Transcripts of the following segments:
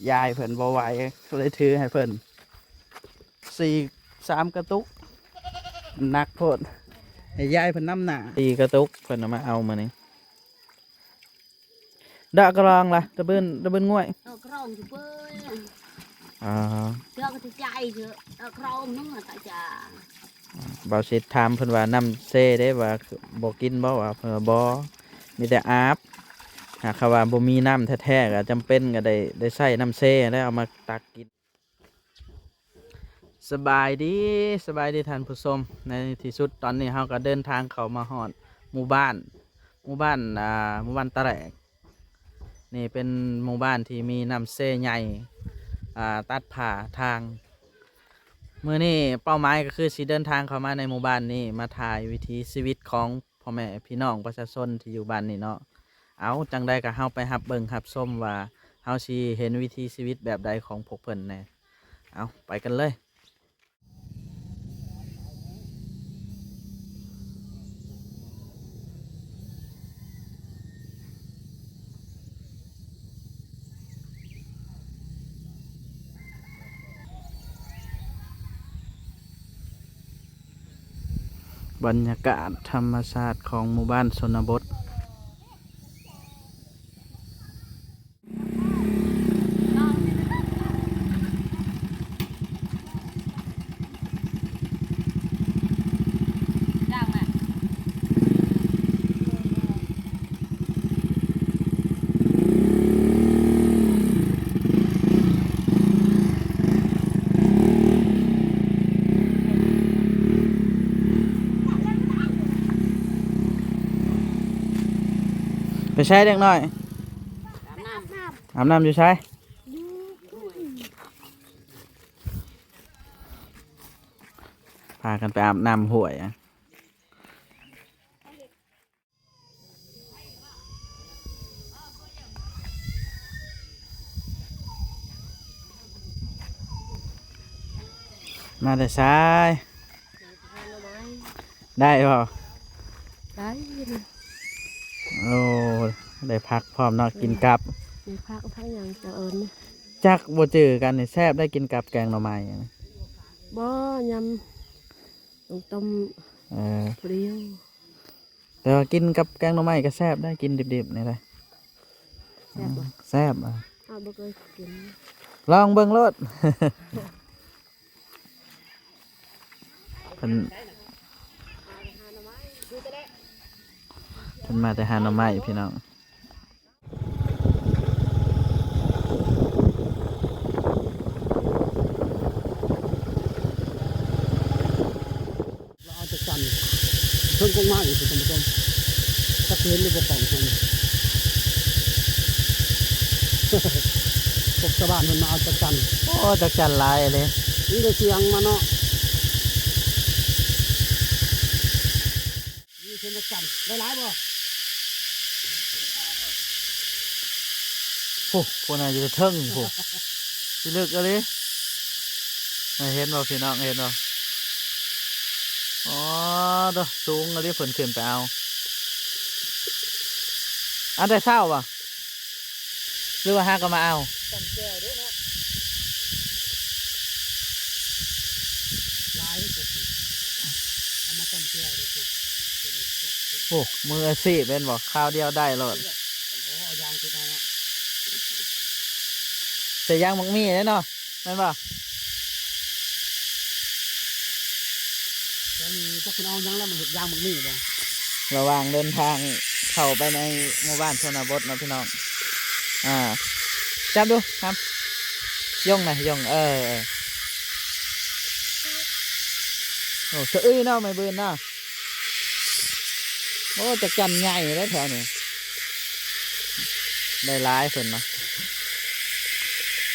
ยายเพิ่นบ่ไหวก็เลยถือให้เพิ่น3 กระตุกหนักโพดให้ยายเพิ่นน้ำหนา4 กระตุกเพิ่นเอามาเอามานี่ดะกรองล่ะตะเบิ้นง่วยกรองจุเป้ยอ่าเชื่อก็จะใจเชื่อกรองนึงอ่ะตาจ่าบ่าวสิถามเพิ่นว่าน้ำเซ่ได้ว่าบ่กินบ่ว่าเพิ่นบ่มีแต่อาบหากว่าบ่มีน้ำแท้ๆก็จำเป็นก็ได้ใช้น้ำเซ่แล้วเอามาตักกินสบายดีท่านผู้ชมในที่สุดตอนนี้เฮาก็เดินทางเข้ามาฮอดหมู่บ้านหมู่บ้านตะแหลกนี่เป็นหมู่บ้านที่มีน้ำเซ่ใหญ่ตัดผ่าทางมื้อนี้เป้าหมายก็คือสิเดินทางเข้ามาในหมู่บ้านนี้มาถ่ายวิถีชีวิตของพ่อแม่พี่น้องประชาชนที่อยู่บ้านนี้เนาะเอาจังใดก็เฮาไปรับเบิ่งรับชมว่าเฮาสิเห็นวิถีชีวิตแบบใดของพวกเพิ่นแน่เอาไปกันเลยบรรยากาศธรรมชาติของหมู่บ้านชนบทไปใช้เด็กน้อยอาบน้ำอยู่ใช้พากันไปอาบน้ำห้วยมาแต่ใช้ได้ป่ะได้โอ้ได้พักพร้อมเนาะกินกับมีพักทั้งอย่างจะเอิญจักบ่เจอกันนี่แซ่บได้กินกับแกงหน่อไม้บ่ยำต้มเปรี้ยวแต่ว่ากินกับแกงหน่อไม้ก็แซ่บได้กินดิบๆนี่เลยแซ่บอ่ะบ่เคยกินลองเบิ่งรสเพิ่นมาแต่หาหน่อไม้พี่น้องเราเอาจากจันเพิ่งกงมากอีกสิท่านผู้ชมถ้าเห็นในกระป๋องมันพวกชาวบ้านมันมาเอาจากจันโอ้จักจันลายเลยนี่ก็เสียงมาเนาะนี่เป็นจากจันได้หลายบ่โอ้พวกนายจะเทิงพวกสิเลือกอะไรเห็นบ่พี่น้องเห็นบ่อ๋อเด้อสูงอะไรเพิ่นขึ้นไปเอาอันได้เศร้าป่ะหรือว่าหาก็มาเอาจันแก้วด้วยเนาะลายพวกเอามาจันแก้วด้วยพวกโอ้มืออาชีพเป็นบ่ข้าวเดียวได้เลยโอ้เอายางติดมาเนาะใส่ยางมักมีแน่เนาะนั่นป่ะแล้วนี่ถ้าคุณเอายางแล้วมันเห็ดยางมักมีบ่ระหว่างเดินทางเข้าไปในหมู่บ้านชนบทนะพี่น้องจับดูครับย่องหน่อยย่องโอ้เสือเนาะไม่เบื่อเนาะโอ้จะจันใหญ่แล้วแถวนี้ได้ร้ายเพิ่นเนาะ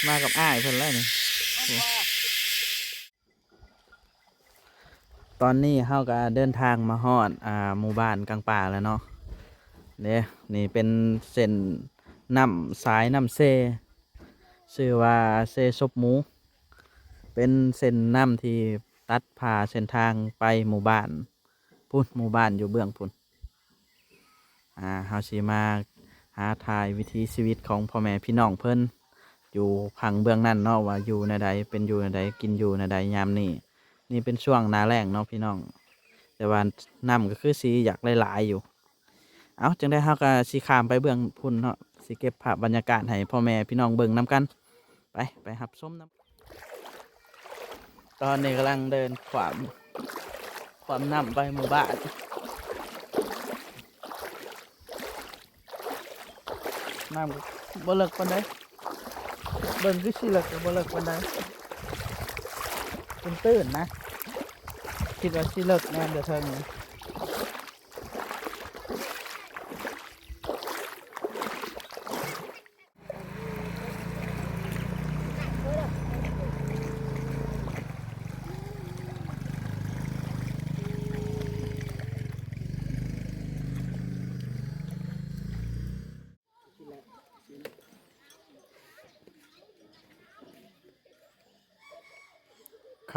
มากับอ้ายเพิ่นแล้วนี่ตอนนี้เฮาก็เดินทางมาฮอดหมู่บ้านกลางป่าแล้วเนาะเนี่ยนี่เป็นเส้นน้ำสายน้ำเซชื่อว่าเซซบหมูเป็นเส้นน้ำที่ตัดผ่าเส้นทางไปหมู่บ้านพุ่นหมู่บ้านอยู่เบื้องพุ่นเฮาสิมาหาถ่ายวิถีชีวิตของพ่อแม่พี่น้องเพิ่นอ อยู่พังเบื้องนั่นเนาะว่าอยู่ในใดเป็นอยู่ในใดกินอยู่ในใดยามนี้นี่เป็นช่วงหน้าแล้งเนาะพี่น้องแต่ว่าน้ำก็คือสีอยากหลายๆอยู่เอาจังได้เฮาก็สิข้ามไปเบื้องพุ่นเนาะสิเก็บภาพบรรยากาศให้พ่อแม่พี่น้องเบิ่งนํกันไปรับชมนํตอนนี้กำลังเดินความน้ำไปหมู่บ้านน้ำก็บ่เลิกปานใดเบิ่งคือสิเลิกก็บ่เลิกปานใดเป็นตื้นนะคิดว่าสิเลิกแน่เดี๋ยวเทิงนี่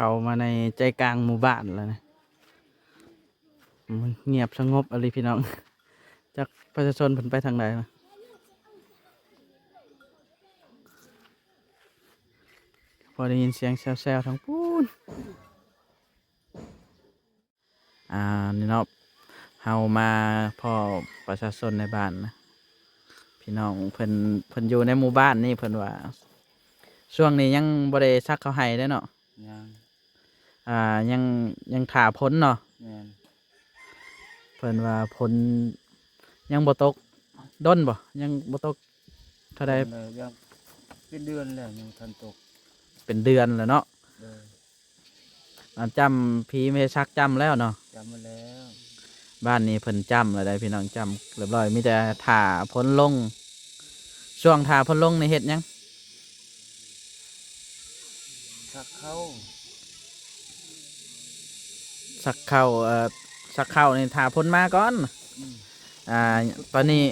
เข้ามาในใจกลางหมู่บ้านแล้วนะมันเงียบสงบอะไรพี่น้องจากประชาชนเพิ่นไปทางใดนะพอได้ยินเสียงแซวๆทางพูนนี่เนาะเฮามาพ่อประชาชนในบ้านนะพี่น้องเพิ่นอยู่ในหมู่บ้านนี่เพิ่นว่าช่วงนี้ยังบ่ได้ซักเขาวให้เด้อเนาะ ยัง ยังถ่าพ้นเนาะ แม่น เพิ่นว่าพ้นยังบ่ตกด้นบ่ยังบ่ตกเท่าใด เลยยังเป็นเดือนแล้วยังทันตก เป็นเดือนแล้วเนาะ เลย จำผีไม่ชักจำแล้วเนาะ จำมาแล้ว บ้านนี้เพิ่นจำแล้วได้พี่น้องจำเรียบร้อยมีแต่ถ่าพ้นลงช่วงถ่าพ้นลงในเฮ็ดหยัง ชักเข้า สักเข้าสักเข้านี่ถ่าพ้นมาก่อน อืม ตอนนี้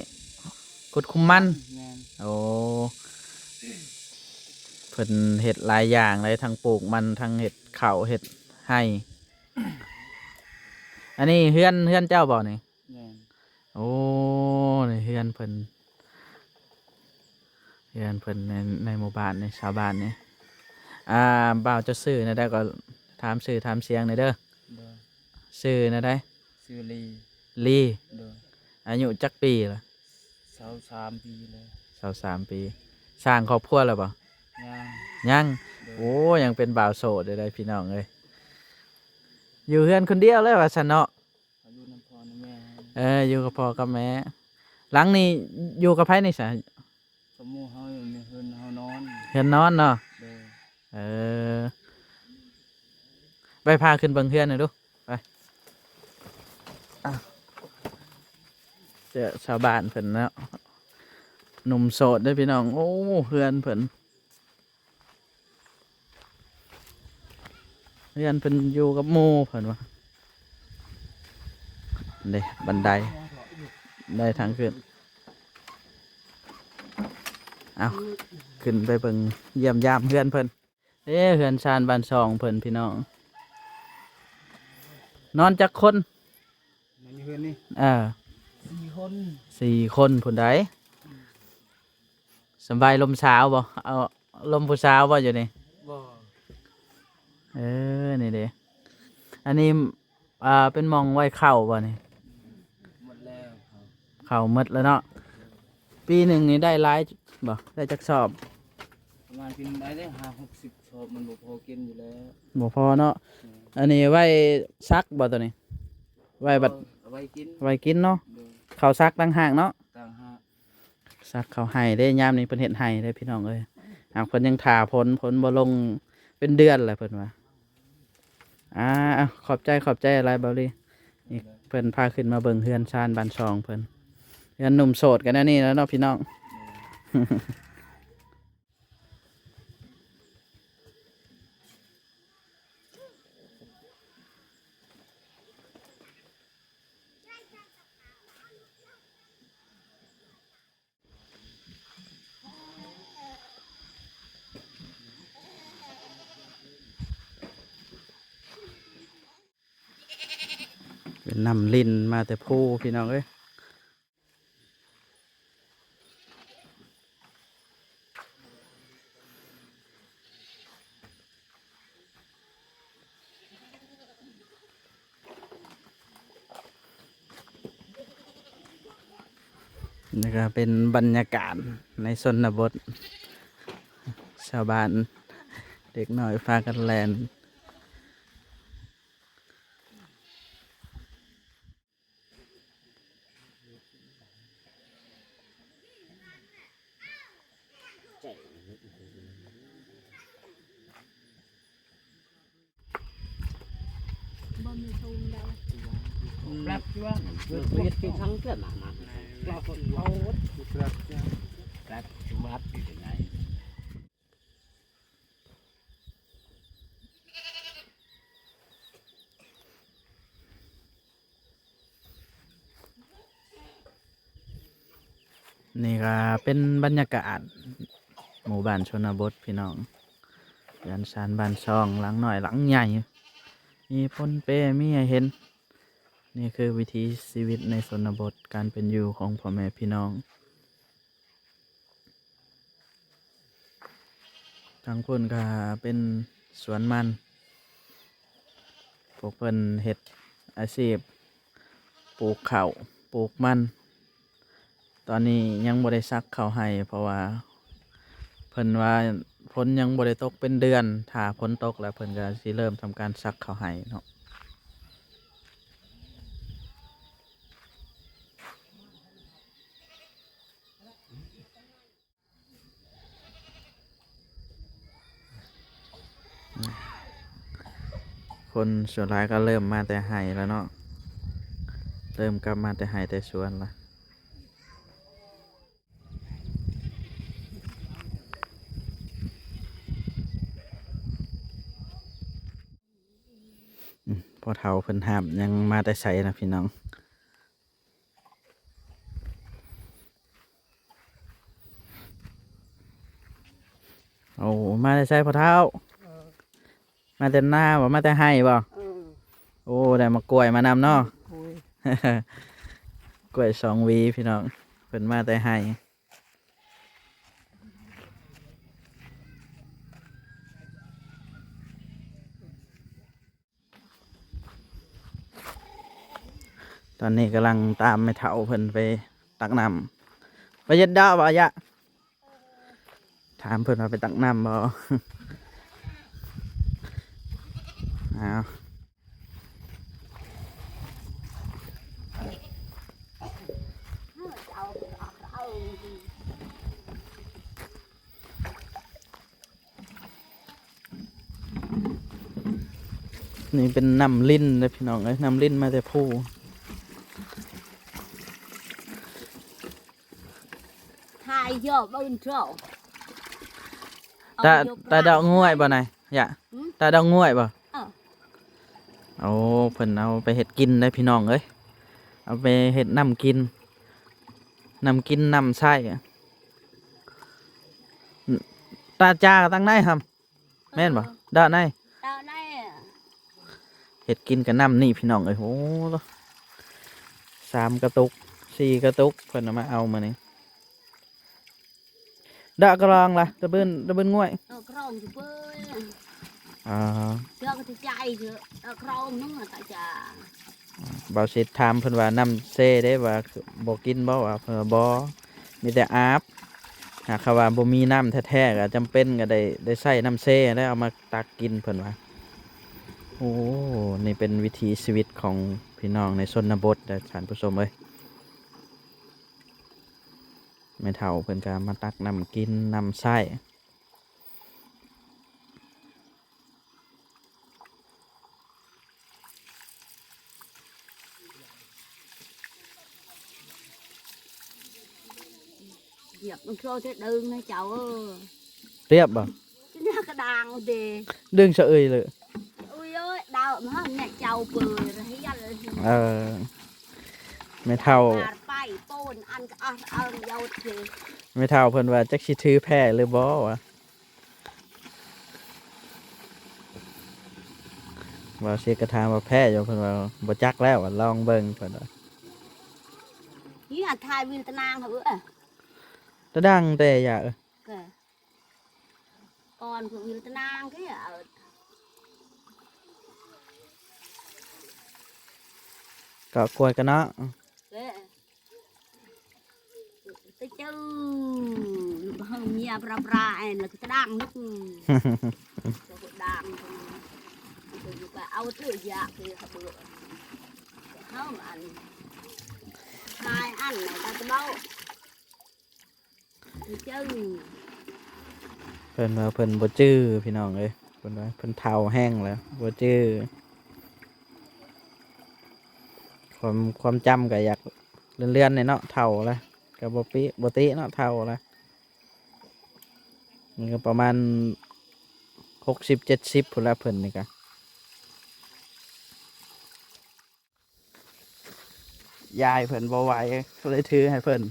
กุดคุมมัน แม่น โอ้เพิ่นเห็ดหลายอย่างเลยทั้งปลูกมันทั้งเห็ดข้าวเห็ดให้ อันนี้เฮือนเจ้าบ่นี่ แม่น โอ้นี่เฮือนเพิ่นในหมู่บ้านในชาวบ้านนี่บ่าวจะซื้อนะได้ก็ถามซื้อถามเสียงหน่อยเด้อ เด้อ ซื้อนะได้ ซื้อลี ลี เด้อ อายุจักปีละ 23 ปีเลย 23 ปีสร้างครอบครัวแล้วบ่ ยัง ยัง เด้อ โอ้ยังเป็นบ่าวโสดได้พี่น้องเลยอยู่เฮือนคนเดียวเลยว่าซั่นเนาะ อายุน้ำพอน้ำแม่ อยู่กับพ่อกับแม่หลังนี้อยู่กับไผนี่ซะ สมมุติเฮาอยู่ในเฮือนเฮานอน เฮือนนอนเนาะ เด้อ เออไปพาขึ้นเบิ่งเฮือนหน่อยดูไปเจอชาวบ้านเพิ่นแล้วหนุ่มโสดเด้อพี่น้องโอ้เฮือนเพิ่นอยู่กับหมู่เพิ่นว่าเด้บันไดได้ทางขึ้นเอาขึ้นไปเบิ่งเยี่ยมยามเฮือนเพิ่นเฮือนชานบ้านซองเพิ่นพี่น้องนอนจักคน ในเฮือนนี่ 4 คน 4 คนผู้ใดสำบายลมสาวบ่เอาลมผู้สาวบ่อยู่นี่ บ่ นี่เด้อันนี้เป็นหมองไว้ข้าวบ่นี่ หมดแล้วครับ ข้าวหมดแล้วเนาะปีหนึ่งนี่ได้หลายบ่ได้จักสอบ ประมาณกินได้50-60 ชอบมันบ่พอกินอยู่แล้ว บ่พอเนาะอันนี้ไว้ซักบ่ตัวนี้ไว้บัด เอาไว้กิน ไว้กินเนาะ เด้อ ข้าวซักต่างหากเนาะ ต่างหาก ซักข้าวให้ได้ยามนี้เพิ่นเฮ็ดให้ได้พี่น้องเอ้ยหากเพิ่นยังถ่าผลบ่ลงเป็นเดือนแหละเพิ่นว่าเอาขอบใจอะไรเบาลีนี่เพิ่นพาขึ้นมาเบิ่งเฮือนชานบ้านซองเพิ่นเฮือนหนุ่มโสดกันแน่นี่แล้วเนาะพี่น้อง เป็นน้ำลิ้นมาแต่ผู้พี่น้องเอ้ย นี่ก็เป็นบรรยากาศในชนบทชาวบ้านเด็กน้อยพากันแลนรับว่าเวียดที่ทั้งเกิดมาเราคนเอาครับครับวัดที่ไหนนี่ก็เป็นบรรยากาศหมู่บ้านชนบทพี่น้องเรือนชานบ้านช่องหลังหน่อยหลังใหญ่มีพ้นเปมีให้เห็นนี่คือวิถีชีวิตในชนบทการเป็นอยู่ของพ่อแม่พี่น้องทางคนก็เป็นสวนมันพวกเพิ่นเฮ็ดอาชีพปลูกข้าวปลูกมันตอนนี้ยังบ่ได้ซักข้าวให้เพราะว่าเพิ่นว่าฝนยังบ่ได้ตกเป็นเดือนถ้าฝนตกแล้วเพิ่นก็สิเริ่มทำการซักข้าวให้เนาะคนส่วนหลายก็เริ่มมาแต่ไห้แล้วเนาะเริ่มกลับมาแต่ไห้แต่สวนละพอเฒ่าเพิ่นห้ามยังมาแต่ไสนะพี่น้องโอ้มาแต่ไสพอเฒ่ามาแต่หน้าบ่มาแต่ไห้บ่โอ้ได้มากล้วยมานำเนาะ กล้วย2 หวีพี่น้องเพิ่นมาแต่ไห้ตอนนี้กำลังตามแม่เฒ่าเพิ่นไปตักน้ำไปเย็ดดาวบ่ยะถามเพิ่นว่าไปตักน้ำบ่ อ้าวนี่เป็นน้ำลิ้นเลยพี่น้องเอ้ยน้ำลิ้นมาแต่ผู้ hai giờ bên chỗ ตาดอกง่วยบ่นายอย่าตาดอกง่วยบ่ เออ เอาเพิ่นเอาไปเฮ็ดกินได้พี่น้องเอ้ยเอาไปเฮ็ดน้ำกินน้ำใส่ตาจ้าตั้งไหนครับแม่นบ่ด้านไหน tao đây เฮ็ดกินกับน้ำนี่พี่น้องเอ้ยโห3 กระตุก 4 กระตุกเพิ่นเอามาเอามานี่ดะกรองล่ะตะเบิ่นง่วย krong chứ bơi อ่า chưa có thể chạy chứ krong nó mà tại chả บ่าวสิถามเพิ่นว่าน้ำเซ่ได้ว่าบ่กินบ่ว่าเพิ่นว่าบ่มีแต่อาบหากว่าบ่มีน้ำแท้ๆก็จำเป็นก็ได้ใช้น้ำเซ่แล้วเอามาตักกินเพิ่นว่าโอ้นี่เป็นวิถีชีวิตของพี่น้องในชนบทเด้อท่านผู้ชมเอ้ยแม่เฒ่าเพิ่นก็มาตักน้ำกินน้ำใช้ việc nó trôi thế đơn này cháu ơi เรียบบ่ chứ nó cái đàn thì ดึงสะเอยเลย ui ơi đau mà mẹ cháu bừa rồi thấy ăn rồi แม่เฒ่า phải tôn ăn ăn dâu thì แม่เฒ่าเพิ่นว่าจักสิถือแพ้หรือบ่วะว่าสิกระทามว่าแพ้อยู่เพิ่นว่าบ่จักแล้วว่าลองเบิ่งเพิ่นว่า như là thai viên tân an hả bữa ตะดังแต่อย่า kìa còn của viên tân an cái ở ก็กล้วยกันเนาะ kìa tới chứ hơn nhà pra pra là cái đang nước đang thì cái ao tự dạ thì bữa không ăn hai ăn này ta cái bao tới chứ เพิ่นว่าเพิ่นบ่จื้อพี่น้องเอ้ยเพิ่นว่าเพิ่นเฒ่าแห้งแล้วบ่จื้อความจำก็อยากเลื่อนๆในเนาะเฒ่าแล้วก็บ่ติเนาะเฒ่าแล้วมันก็ประมาณ60-70พุ่นละเพิ่นนี่ก็ยายเพิ่นบ่ไหวก็เลยถือให้เพิ่น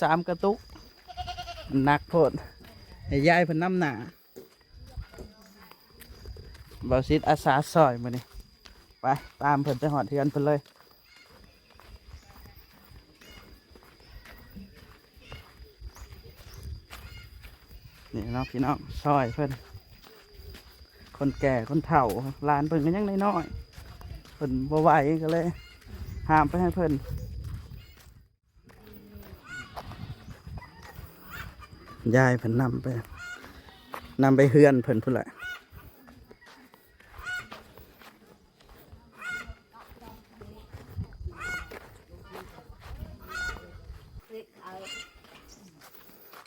3กระตุกหนักโพดให้ยายเพิ่นนำหน้าบ่าวซิดอาสาซอยมื้อนี้ไปตามเพิ่นไปหอดเทือนเพิ่นเลยนี่เนาะพี่น้องซอยเพิ่นคนแก่คนเฒ่าหลานเพิ่นก็ยังน้อยๆเพิ่นบ่ไหวก็เลยห้ามไปให้เพิ่นยายเพิ่นนำไปเฮือนเพิ่นพุ่นแหละ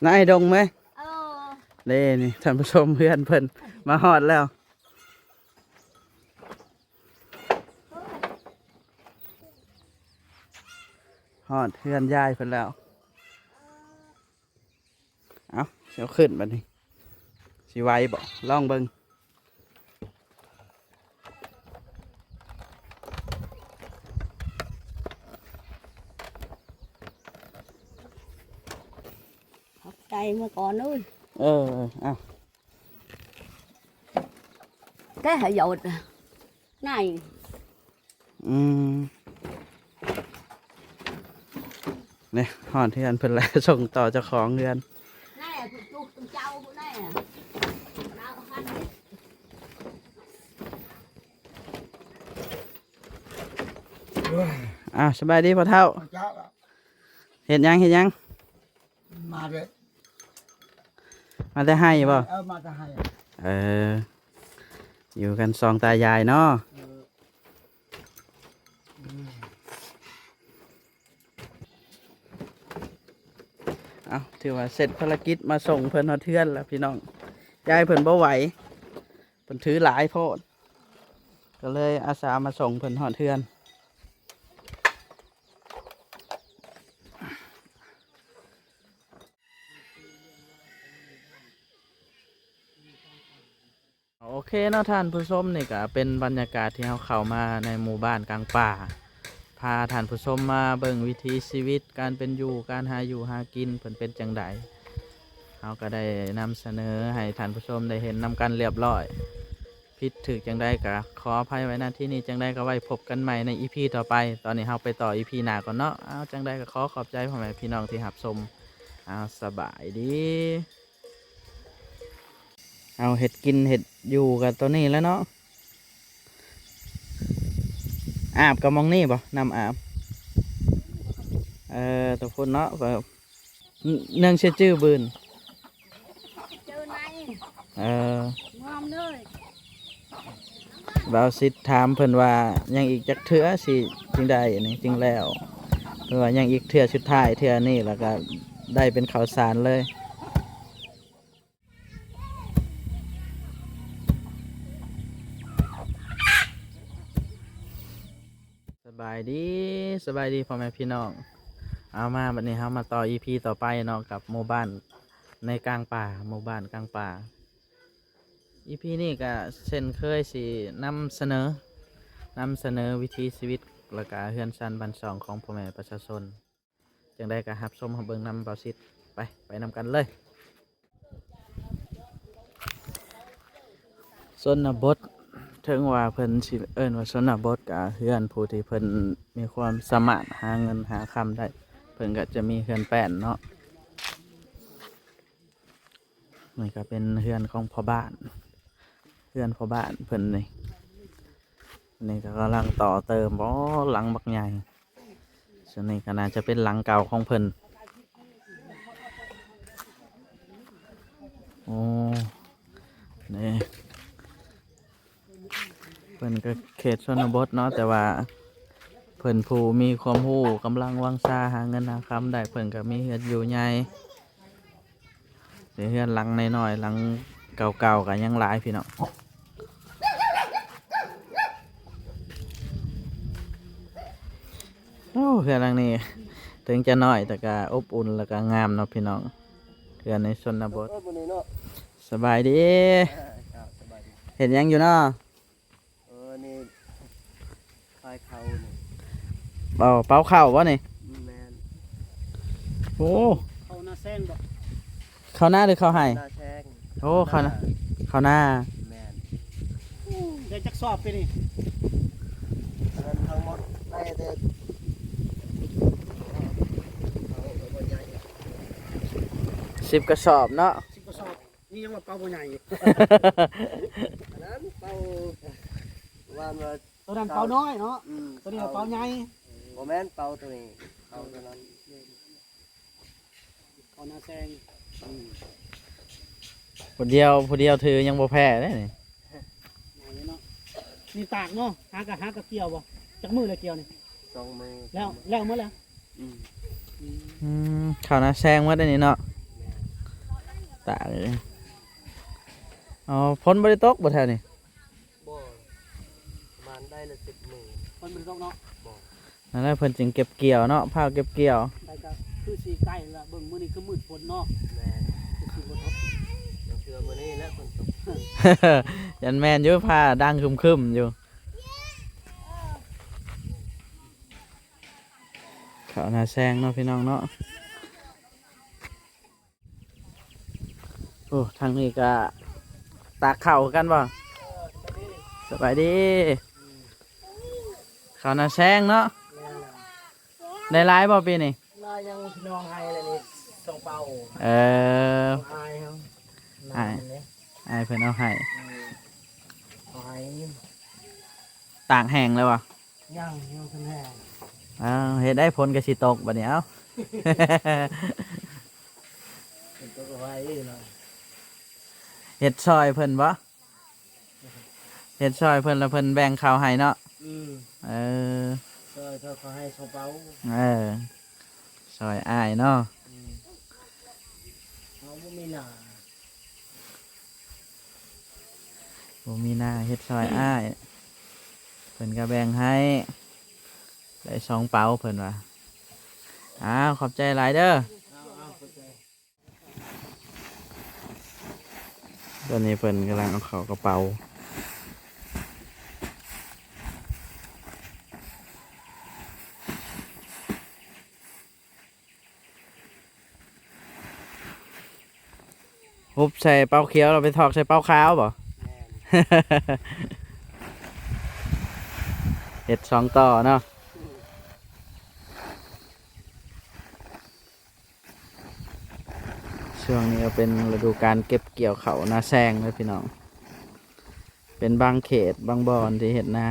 นายดงไหมเด้นี่ท่านผู้ชมเพื่อนเพิ่นมาฮอดแล้วฮอดเพื่อนยายเพิ่นแล้วเอาเสียวขึ้นบัดนี้สิไหวบ่ลองเบิ่ง học tay mà còn ơi เอา cái hệ dột này อืมเนี่ยฮอดเพื่อนเพิ่นแล้ว ส่งต่อเจ้าของเรือน này là tụt tụt trâu của này nào có khăn đấy อ้าวสบายดีพ่อเฒ่า เจ้า เห็นยัง มาเลย มาแต่ให้บ่ มาจะให้ เอออยู่กันสองตายายเนาะเอาถือว่าเสร็จภารกิจมาส่งเพิ่นฮอดเทือนแล้วพี่น้องยายเพิ่นบ่ไหวเพิ่นถือหลายโพดก็เลยอาสามาส่งเพิ่นฮอดเทือนโอเคเนาะท่านผู้ชมนี่ก็เป็นบรรยากาศที่เราเข้ามาในหมู่บ้านกลางป่าพาท่านผู้ชมมาเบิ่งวิถีชีวิตการเป็นอยู่การหาอยู่หากินเพิ่นเป็นจังใดเราก็ได้นำเสนอให้ท่านผู้ชมได้เห็นนำกันเรียบร้อยผิดถูกจังใดก็ขออภัยไว้ณที่นี้จังใดก็ไว้พบกันใหม่ในอีพีต่อไปตอนนี้เราไปต่ออีพีหน้าก่อนเนาะเอาจังใดก็ขอขอบใจพ่อแม่พี่น้องที่รับชมเอาสบายดีเอาเห็ดกินเห็ดอยู่กับตัวนี้แล้วเนาะอาบกับมองนี่ป่ะนำอาบตัวพุ่นเนาะแบบเนื่องเชื่อจื้อบืน chơi này บ ngon đấy บ่าวสิถามเพิ่นว่ายังอีกจักเทื่อสิจึงได้นี่จึงแล้วเพิ่นว่ายังอีกเทื่อสุดท้ายเทื่อนี่แล้วก็ได้เป็นข้าวสารเลยสบายดีพ่อแม่พี่น้องเอามาบัดนี้เฮามาต่อ EP ต่อไปเนาะกับหมู่บ้านในกลางป่าหมู่บ้านกลางป่า EP นี้ก็เช่นเคยสินำเสนอวิถีชีวิตและก็เฮือนซันบ้านช่องของพ่อแม่ประชาชนจังได้ก็รับชมเบิ่งนำเบาซิดไปนำกันเลยชนบทถึงว่าเพิ่นสิเอิ้นว่าชนบทก็เฮือนผู้ที่เพิ่นมีความสามารถหาเงินหาคำได้เพิ่นก็จะมีเฮือนแป้นเนาะนี่ก็เป็นเฮือนของพ่อบ้านเฮือนพ่อบ้านเพิ่นนี่ก็กำลังต่อเติมบ่หลังบักใหญ่ ส่วนนี้ก็น่าจะเป็นหลังเก่าของเพิ่นโอ้นี่เพิ่นก็เขตชนบทเนาะแต่ว่าเพิ่นผู้มีความรู้กำลังวังชาหาเงินหาคำได้เพิ่นก็มีเฮือนอยู่ใหญ่แต่เฮือนหลังน้อยๆหลังเก่าๆก็ยังหลายพี่น้องโอ้เฮือนหลังนี้ถึงจะน้อยแต่ก็อบอุ่นแล้วก็งามเนาะพี่น้องเฮือนในชนบท เออวันนี้เนาะ สบายดี ครับสบายดี เห็นยังอยู่เนาะ นี่คลายเขานี่ เป่าข้าววะนี่ แมน โอ้ เขาหน้าแซงดอก ข้าวหน้าหรือข้าวไห่ หน้าแซง โอ้ข้าวหน้าข้าวหน้า แมน เดี๋ยวจักสอบไปนี่ อันนั้นทั้งหมดได้แต่10 กระสอบเนาะ 10กระสอบนี่ยังว่าเป้าบ่ใหญ่ อันนั้นเป่าว่ามา ตัวนั้นเป้าน้อยเนาะ อืม ตัวนี้เป้าใหญ่ โมแม่นเป่าตัวนี้เป่าตัวนั้น เอาหน้าแซง ผู้เดียวถือยังบ่แพ้เลยนี่ ใหญ่เนาะนี่ตากเนาะหากะเกี่ยวบ่จักมือเลยเกี่ยวนี่ สองมือ แล้วเมื่อแล้ว อืม ข้าวหน้าแซงมาได้นี่เนาะตาเลยอ๋อพ้นบริตกบ่แถวนี่ บ่ประมาณได้ละ10 มือ คนมันต้องเนาะ นั่นแหละเพิ่นจึงเก็บเกี่ยวเนาะพาเก็บเกี่ยว ไปก็คือสีใกล้ละเบิ่งมื้อนี้คือมืดฝนเนาะ แม่น คือสิบ่ทบ ยังเชื่อมื้อนี้และคนตก ยันแมนอยู่ผ้าดังคึมๆอยู่ข้าวหน้าแซงเนาะพี่น้องเนาะโอ้ทางนี้ก็ตากข้าวกันบ่สบายดีข้าวหน้าแซงเนาะได้หลายบ่ปีนี่ ลายังน้องให้เลยนี่ส่งเป้า เออ อายครับ อายเพิ่นเอาให้ อาย ตากแห้งเลยวะ ยังทันแห้ง อ้าวเฮ็ดได้ผลกระสิตกบัดนี้เอ้า เป็นตัวไว้เนาะ เฮ็ดซอยเพิ่นบ่เฮ็ดซอยเพิ่นแล้วเพิ่นแบ่งข้าวให้เนาะเออ ซอยเขาให้ส่งเป้า เออซอยอ้ายเนาะ เขาบ่มีหน้า บ่มีหน้าเฮ็ดซอยอ้ายเพิ่นก็แบ่งให้ได้2 เป๋าเพิ่นว่าอ้าวขอบใจหลายเด้อ เอาเข้าใจ ตอนนี้เพิ่นกำลังเอาเข้ากระเป๋าฮุบใส่เป้าเขียวเราไปถอกใส่เป้าขาวบ่ แม่น เห็ด2 ต่อเนาะช่วงนี้ก็เป็นฤดูการเก็บเกี่ยวเขานาแซงเลยพี่น้องเป็นบางเขตบางบอนที่เห็ดน้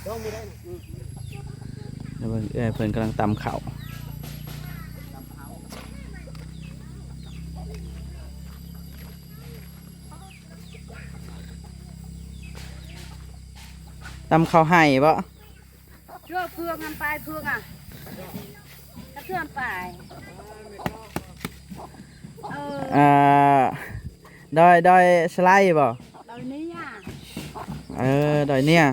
ดองไม่ได้ ำแล้วเพิ่นกำลังตำเขาตำเขาให้ปะ เชื่อเพื่องกันไปเพื่องอ่ะถ้าเพื่อนไปดอยสไลด์ปะ ตอนนี้อ่ะ ดอยเนี่ย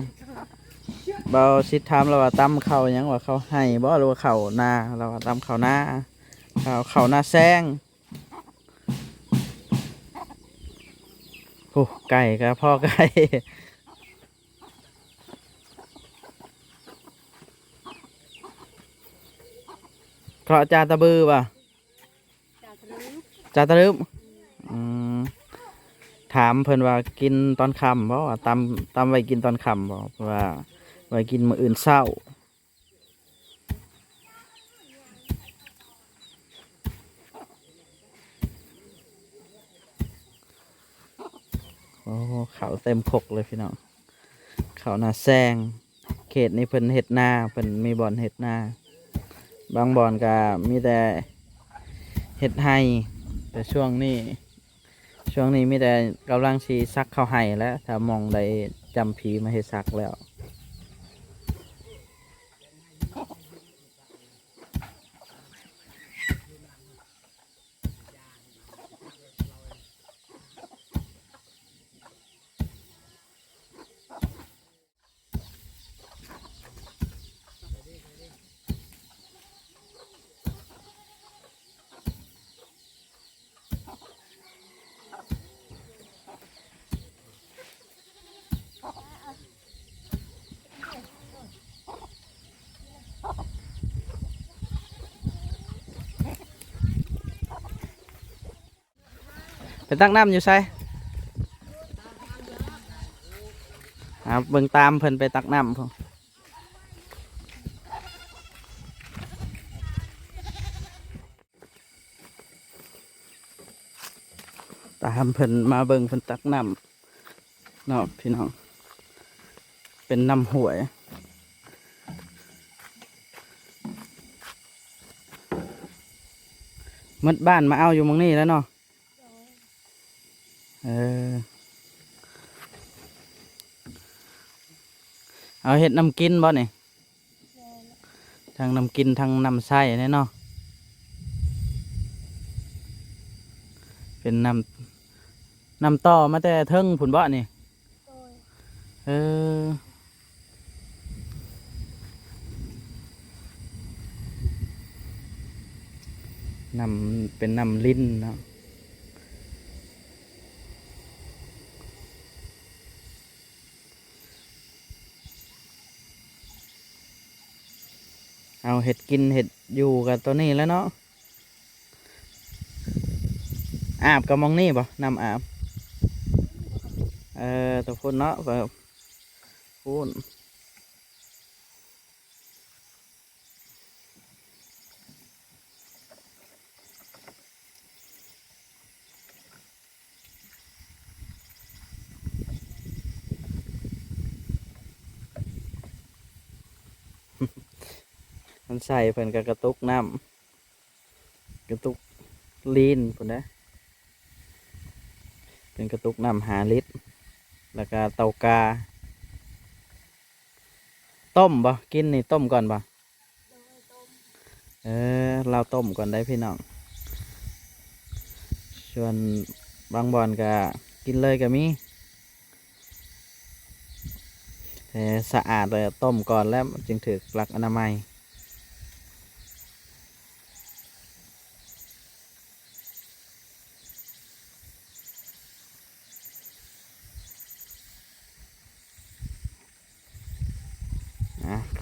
เบาสิทามเราว่าตำเขาหยังว่าเขาให้บ่หรือว่าเขานาเราว่าตำเขานาเขานาแซงโอ้ไก่กับพ่อไก่ เคราะห์จาตะบือป่ะ จากรื้อ จาตะลึบอืมถามเพิ่นว่ากินตอนค่ำเพราะว่าตำไว้กินตอนค่ำบอกว่าไว้กินมื้ออื่นเช้า โอ้เขาเต็มคกเลยพี่น้องเขานาแซงเขตนี้เพิ่นเฮ็ดนาเพิ่นมีบ่อนเฮ็ดนาบางบ่อนก็มีแต่เฮ็ดไห้แต่ช่วงนี้มีแต่กำลังสีซักเข้าไห้แล้วถ้ามองได้จำผีมาให้ซักแล้วไปตักน้ำอยู่ใช่เบิ่งตามเพิ่นไปตักน้ำพุ่นตามเพิ่นมาเบิ่งเพิ่นตักน้ำเนาะพี่น้องเป็นน้ำห้วยมดบ้านมาเอาอยู่หมองนี้แล้วเนาะเอาเห็ดน้ำกินบ่เนี่ยทางน้ำกินทางน้ำใส่เนี่ยเนาะเป็นน้ำต่อมาแต่เทิงผุนบ่นี่น้ำเป็นน้ำลิ้นเนาะเอาเห็ดกินเห็ดอยู่กับตัวนี้แล้วเนาะอาบกับมองนี่ป่ะน้ำอาบตัวพุ่นเนาะแบบพุ่นมันใส่เพิ่นกับกระตุกน้ำกระตุกลีนพุ่นนะเป็นกระตุกน้ำ5 ลิตรแล้วก็เตากาต้มบ่กินนี่ต้มก่อนบ่เราต้มก่อนได้พี่น้องส่วนบางบ่อนก็กินเลยก็มีแต่สะอาดเลยต้มก่อนแล้วจึงถือหลักอนามัย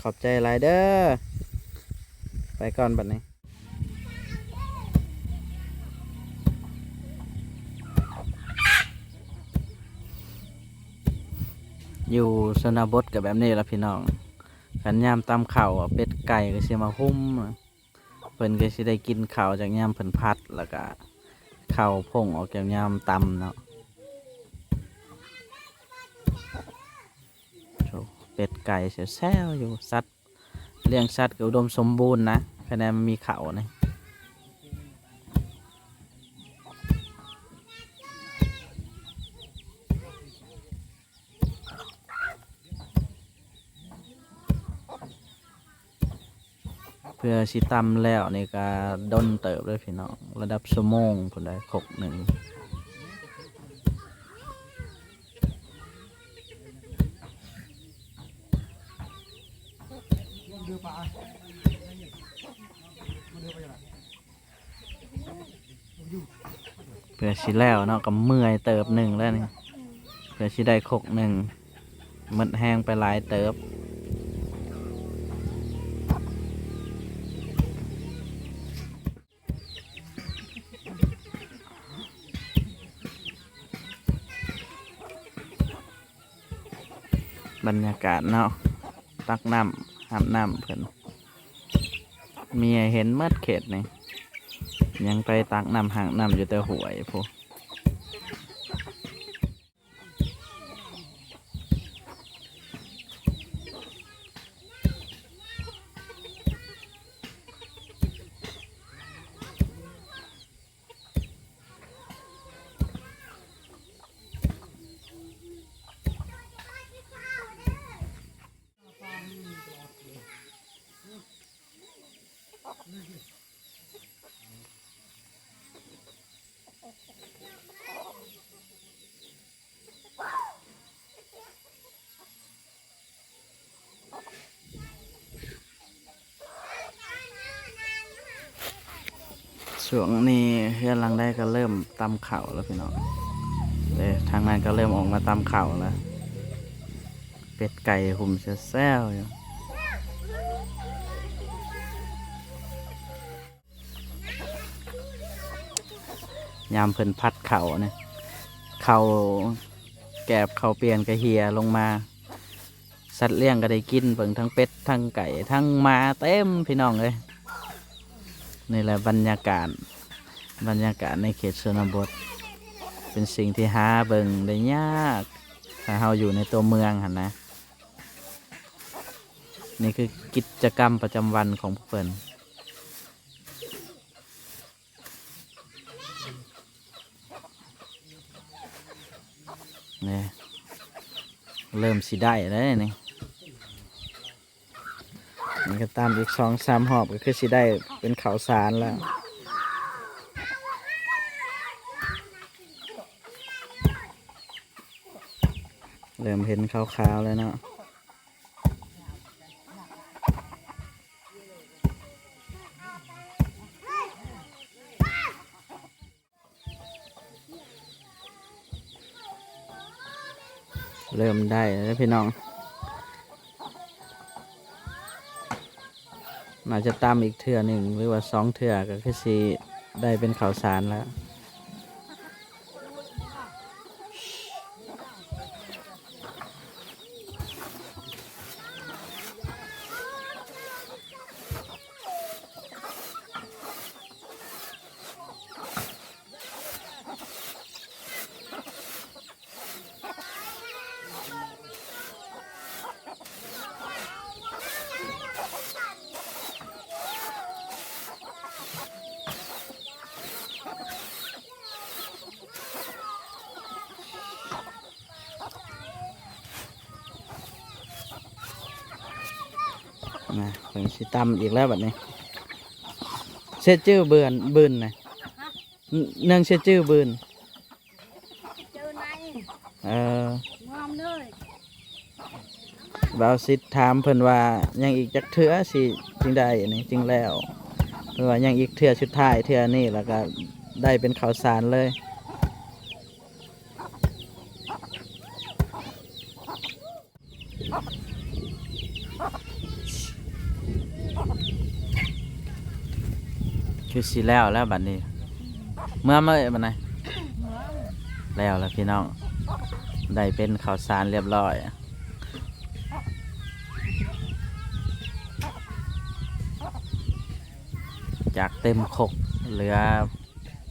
ขอบใจหลายเด้อไปก่อนบัดนี้อยู่ชนบทกับแบบนี้ละพี่น้องขันยามตำข่าวเป็ดไก่ก็สิมาหุ้มเพิ่นก็สิได้กินข่าวจากยามเพิ่นพัดแล้วก็ข่าวพงออกจากยามตำเนาะเป็ดไก่แซวอยู่สัตว์เลี้ยงสัตว์ก็อุดมสมบูรณ์นะคะแนนมีเขาเนี่ยเพื่อสิตำแล้วนี่ก็ดนเติบเลยพี่น้องระดับชั่วโมงผลได้1 เพื่อสิแล้วเนาะกับเมื่อยเติบ1แล้วนี่เพื่อสิได้1มันแห้งไปหลายเติบบรรยากาศเนาะตักน้ำหามน้ำเพิ่นมีให้เห็นเมื่อเขตนี่ยังไปตักน้ำหางน้ำอยู่แต่หวยพวก ช่วงนี้เพื่อนหลังได้ก็เริ่มตำเข่าวแล้วพี่น้องเลยทางนั้นก็เริ่มออกมาตำเข่าวแล้วเป็ดไก่หุ่มแซ่วๆอยู่ยามเพิ่นพัดเข่าเนี่ยเข่าแกบเข่าเปลี่ยนกระเฮียลงมาสัตว์เลี้ยงก็ได้กินเบิ่งทั้งเป็ดทั้งไก่ทั้งหมาเต็มพี่น้องเลยนี่แหละบรรยากาศในเขตชนบทเป็นสิ่งที่หาเบิ่งได้ยากถ้าเราอยู่ในตัวเมืองหั่นนะนี่คือกิจกรรมประจำวันของพวกเพิ่นนี่เริ่มสิได้แล้วนี่ก็ตามอีก2-3 หอบก็คือสิได้เป็นข้าวสารแล้วเริ่มเห็นขาวๆแล้วเนาะเริ่มได้แล้วพี่น้องน่าจะตามอีกเทื่อหนึ่งหรือว่า2 เทื่อก็คือสิได้เป็นข้าวสารแล้วนะเพิ่งสิตำอีกแล้วแบบนี้เสียจื้อบืนนะเนื่องเสียจื้อบืน เจอใน งอมเลย บ่าวสิถามเพิ่นว่ายังอีกจักเทื่อสิจึงได้อันนี้จึงแล้วเพิ่นว่ายังอีกเทื่อสุดท้ายเทื่อนี้แล้วก็ได้เป็นข้าวสารเลยคือสิแล้วบัดนี้เมื่อบัดไหนแล้วพี่น้องได้เป็นข้าวสารเรียบร้อยจากเต็มครกเหลือ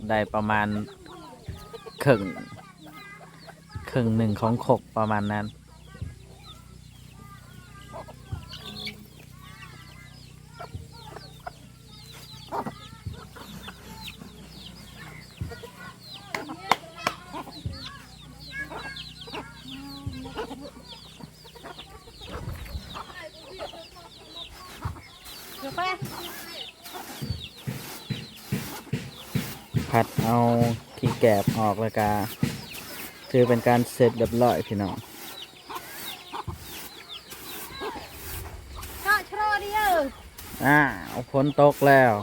ได้ประมาณครึ่งหนึ่งของครกประมาณนั้นผัดเอาขี้แกบออกแล้วก็ถือเป็นการเสร็จเรียบร้อยพี่น้อง ก็ชอเดียว ฝนตกแล้ว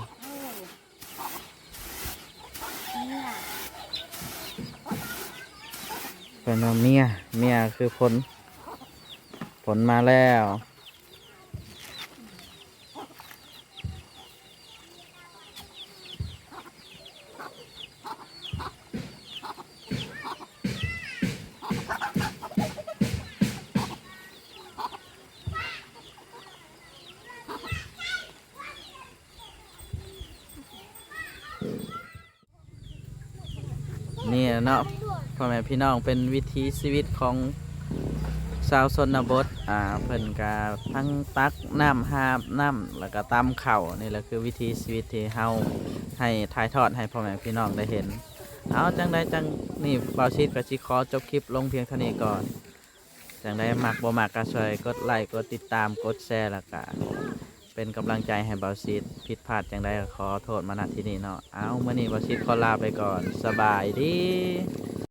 เป็นว่าเมียคือฝนมาแล้ว นี่เนาะพ่อแม่พี่น้องเป็นวิถีชีวิตของชาวชนบทเพิ่นกาทั้งตักน้ำหาบน้ำแล้วก็ตำข้าวนี่แหละคือวิถีชีวิตที่เฮาให้ถ่ายทอดให้พ่อแม่พี่น้องได้เห็นเอาจังนี่บ่าวชิดกับชิขอจบคลิปลงเพียงเท่านี้ก่อนจังได้มักบ่มักก็ช่วยกดไลค์กดติดตามกดแชร์แล้วก็เป็นกำลังใจให้บ่าวชิดผิดพลาดจังได้ขอโทษมาณที่นี่เนาะเอามื้อนี้บ่าวชิดขอลาไปก่อนสบายดี